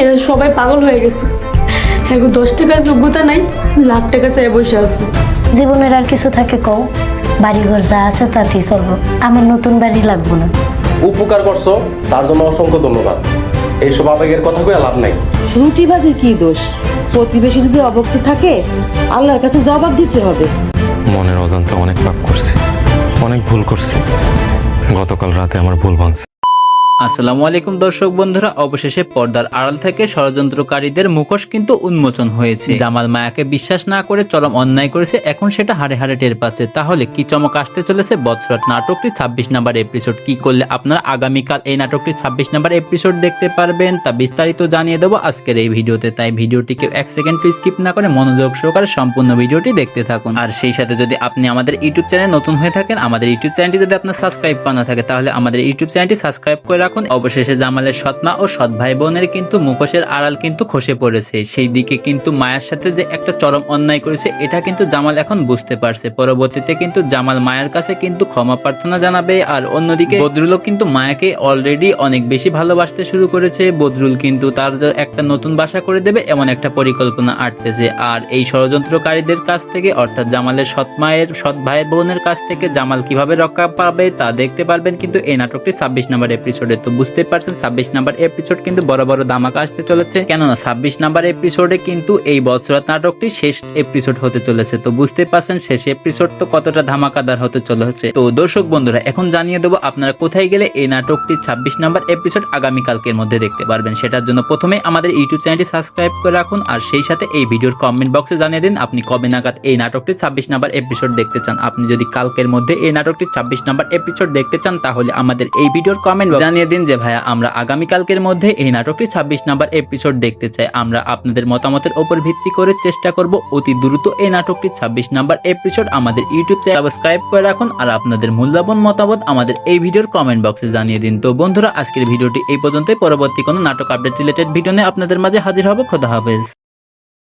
এরা সবাই পাগল হয়ে গেছে। এখন 10 টাকার যোগ্যতা নাই, লাখ টাকা চাই বসে আছে। জীবনের আর কিছু থাকে কও, বাড়িঘর যা আছে তাতেই চলবো, আমার নতুন বাড়ি লাগবো না। উপকার করছো তার জন্য অসংখ্য ধন্যবাদ। এইসব আবেগের কথা কয়ে লাভ নাই। রুটিবাজির কি দোষ? প্রতিবেশী যদি অভক্ত থাকে আল্লাহর কাছে জবাব দিতে হবে। মনের অজান্তে অনেক পাপ করছি, অনেক ভুল করছি। গতকাল রাতে আমার ভুল ভাঙছে। আসসালামু আলাইকুম দর্শক বন্ধুরা, অবশেষে পর্দার আড়াল থেকে ষড়যন্ত্রকারীদের মুখোশ কিন্তু উন্মোচন হয়েছে। জামাল মায়াকে বিশ্বাস না করে চরম অন্যায় করেছে, এখন সেটা হাড়ে হাড়ে টের পাচ্ছে। তাহলে কি চমক আসতে চলেছে বৎসরাট নাটকটি 26 নাম্বার এপিসোড? কি করলে আপনারা আগামীকাল এই নাটকটি 26 নাম্বার এপিসোড দেখতে পারবেন তা বিস্তারিত জানিয়ে দেবো আজকের এই ভিডিওতে। তাই ভিডিওটিকে 1 সেকেন্ড স্কিপ না করে মনোযোগ সহকারে সম্পূর্ণ ভিডিওটি দেখতে থাকুন। আর সেই সাথে যদি আপনি আমাদের ইউটিউব চ্যানেল নতুন হয়ে থাকেন, আমাদের ইউটিউব চ্যানেলটি যদি আপনার সাবস্ক্রাইব করা না থাকে তাহলে আমাদের ইউটিউব চ্যানেলটি সাবস্ক্রাইব করে রাখুন। অবশেষে জামালের সৎ মা ও সৎ ভাই বোনের কিন্তু মুখোশের আড়াল কিন্তু খসে পড়েছে। সেই দিকে কিন্তু মায়ের সাথে যে একটা চরম অন্যায় করেছে এটা কিন্তু জামাল এখন বুঝতে পারছে। পরবর্তীতে কিন্তু জামাল মায়ের কাছে কিন্তু ক্ষমা প্রার্থনা জানাবে। আর অন্যদিকে বদরুলও কিন্তু মায়াকে অলরেডি অনেক বেশি ভালোবাসতে শুরু করেছে। বদরুল কিন্তু তার একটা নতুন বাসা করে দেবে এমন একটা পরিকল্পনা আটতেছে। আর এই ষড়যন্ত্রকারীদের কাছ থেকে অর্থাৎ জামালের সৎ মায়ের সৎ ভাই বোনের কাছ থেকে জামাল কিভাবে রক্ষা পাবে তা দেখতে পারবেন কিন্তু এই নাটকটি 26 নাম্বার এপিসোডে। তো বুঝতে পারছেন 26 নাম্বার এপিসোড কিন্তু বড় বড় ধামাকা আসতে চলেছে, কেননা 26 নাম্বার এপিসোডে কিন্তু এই বৎসরাত নাটকটি শেষ এপিসোড হতে চলেছে। তো বুঝতে পারছেন শেষ এপিসোড তো কতটা ধামাকাদার হতে চলেছে। তো দর্শক বন্ধুরা, এখন জানিয়ে দেবো আপনারা কোথায় গেলে এই নাটকটি 26 নাম্বার এপিসোড আগামীকালকের মধ্যে দেখতে পারবেন। সেটার জন্য প্রথমে আমাদের ইউটিউব চ্যানেলটি সাবস্ক্রাইব করে রাখুন। আর সেই সাথে এই ভিডিওর কমেন্ট বক্সে জানিয়ে দিন আপনি কবে নাগাদ এই নাটকটি 26 নাম্বার এপিসোড দেখতে চান। আপনি যদি কালকের মধ্যে এই নাটকটি 26 নাম্বার এপিসোড দেখতে চান তাহলে আমাদের এই ভিডিওর কমেন্ট বক্সে জানিয়ে দিন যে ভাইয়া আমরা আগামীকালকের মধ্যে এই নাটকটি 26 নাম্বার এপিসোড দেখতে চাই। আমরা আপনাদের মতামতের উপর ভিত্তি করে চেষ্টা করব অতি দ্রুত এই নাটকটি 26 নাম্বার এপিসোড আমাদের ইউটিউব চ্যানেল সাবস্ক্রাইব করে রাখুন। আর আপনাদের মূল্যবান মতামত আমাদের এই ভিডিওর কমেন্ট বক্সে জানিয়ে দিন। তো বন্ধুরা, আজকের ভিডিওটি এই পর্যন্তই। পরবর্তী কোনো নাটক আপডেট রিলেটেড ভিডিও নিয়ে আপনাদের মাঝে হাজির হব। খোদা হাফেজ।